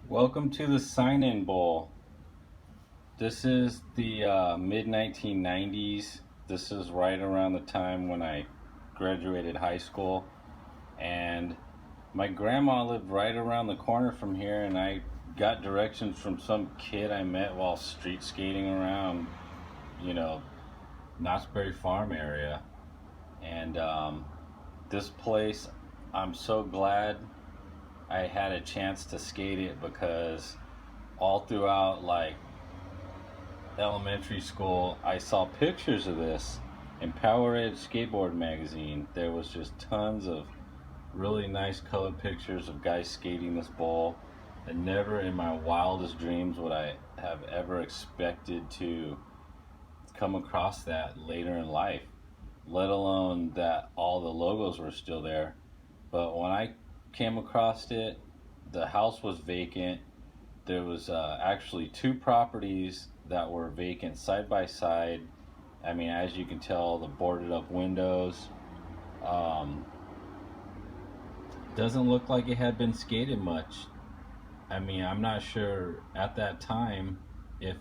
Welcome to the Sign-In Bowl. This is the mid 1990s. This is right around the time when I graduated high school, and my grandma lived right around the corner from here, and I got directions from some kid I met while street skating around, you know, Knott's Berry Farm area. And this place, I'm so glad I had a chance to skate it because all throughout elementary school, I saw pictures of this in Power Edge Skateboard magazine. There was just tons of really nice colored pictures of guys skating this bowl, and never in my wildest dreams would I have ever expected to come across that later in life, let alone that all the logos were still there. But when I came across it, the house was vacant. There was actually two properties that were vacant side by side. I mean, as you can tell, the boarded up windows. Um, doesn't look like it had been skated much. I mean, I'm not sure at that time if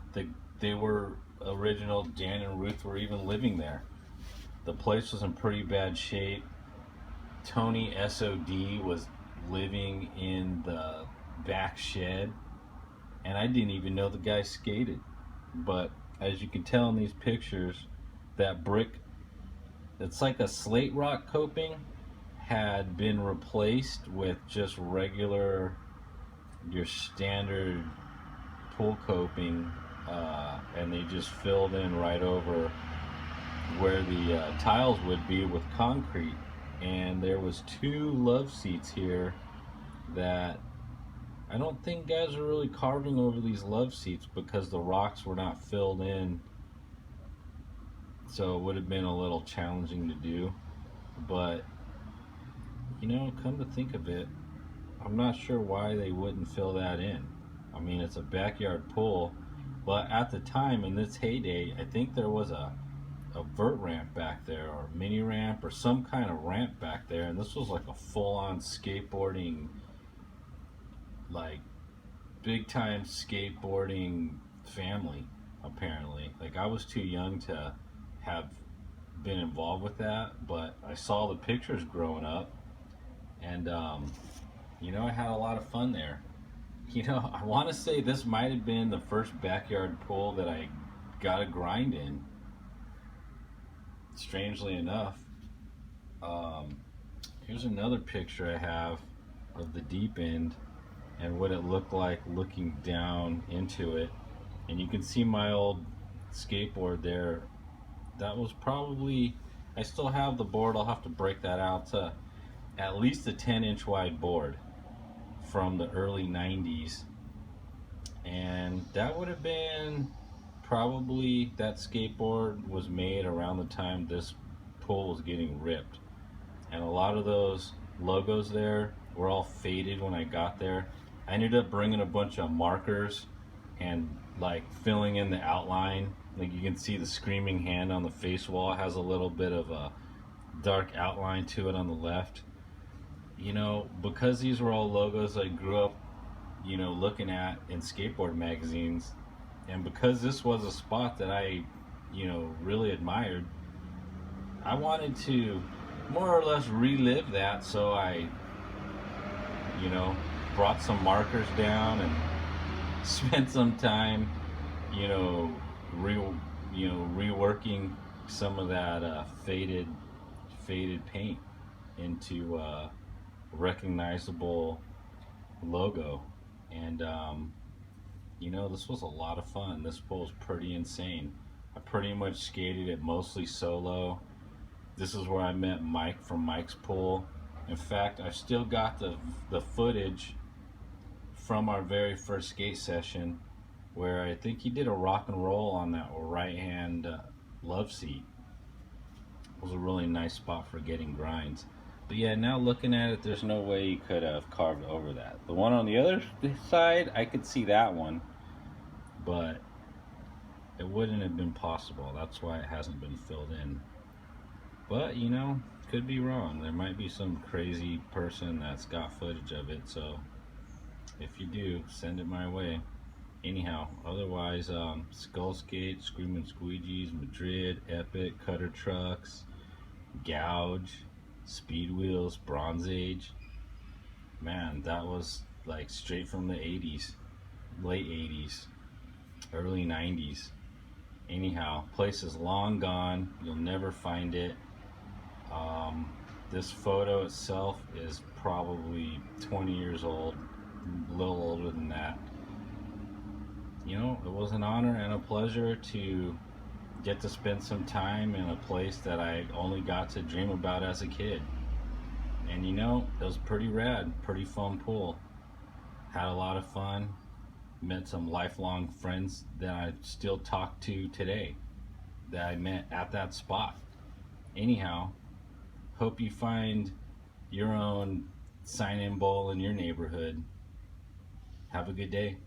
they were original Jan and Ruth were even living there. The place was in pretty bad shape. Tony SOD was living in the back shed, and I didn't even know the guy skated. But as you can tell in these pictures, that brick, it's like a slate rock coping, had been replaced with just regular, your standard pool coping, and they just filled in right over where the tiles would be with concrete. And there was two love seats here that I don't think guys are really carving over these love seats because the rocks were not filled in, so it would have been a little challenging to do. But come to think of it, I'm not sure why they wouldn't fill that in. I mean, it's a backyard pool, but at the time in this heyday, I think there was a vert ramp back there, or a mini ramp, or some kind of ramp back there, and this was like a full-on skateboarding, like big time skateboarding family, apparently. Like, I was too young to have been involved with that, but I saw the pictures growing up, and I had a lot of fun there. I want to say this might have been the first backyard pool that I got a grind in, strangely enough. um, Here's another picture I have of the deep end and what it looked like looking down into it, and you can see my old skateboard there. That was probably, I still have the board, I'll have to break that out, to at least a 10-inch wide board from the early 90s, and that would have been probably, that skateboard was made around the time this pool was getting ripped, and a lot of those logos there were all faded when I got there. I ended up bringing a bunch of markers and like filling in the outline. Like, you can see the screaming hand on the face wall has a little bit of a dark outline to it on the left. Because these were all logos I grew up looking at in skateboard magazines, and because this was a spot that I really admired, I wanted to more or less relive that. So I you know brought some markers down and spent some time you know re reworking some of that faded paint into recognizable logo. And this was a lot of fun. This pool is pretty insane. I pretty much skated it mostly solo. This is where I met Mike from Mike's Pool. In fact, I've still got the footage from our very first skate session, where I think he did a rock and roll on that right hand love seat. It was a really nice spot for getting grinds. But yeah, now looking at it, there's no way you could have carved over that. The one on the other side, I could see that one, but it wouldn't have been possible. That's why it hasn't been filled in. But could be wrong. There might be some crazy person that's got footage of it, so If you do, send it my way. Anyhow, otherwise, Skull Skate, Screaming Squeegees, Madrid, Epic, Cutter Trucks, Gouge, Speed Wheels, Bronze Age. Man, that was like straight from the 80s, late 80s, early 90s. Anyhow, place is long gone. You'll never find it. Um, this photo itself is probably 20 years old, a little older than that. You know, it was an honor and a pleasure to get to spend some time in a place that I only got to dream about as a kid. And you know, it was pretty rad, pretty fun pool. Had a lot of fun, met some lifelong friends that I still talk to today that I met at that spot. Anyhow, hope you find your own sign in bowl in your neighborhood. Have a good day.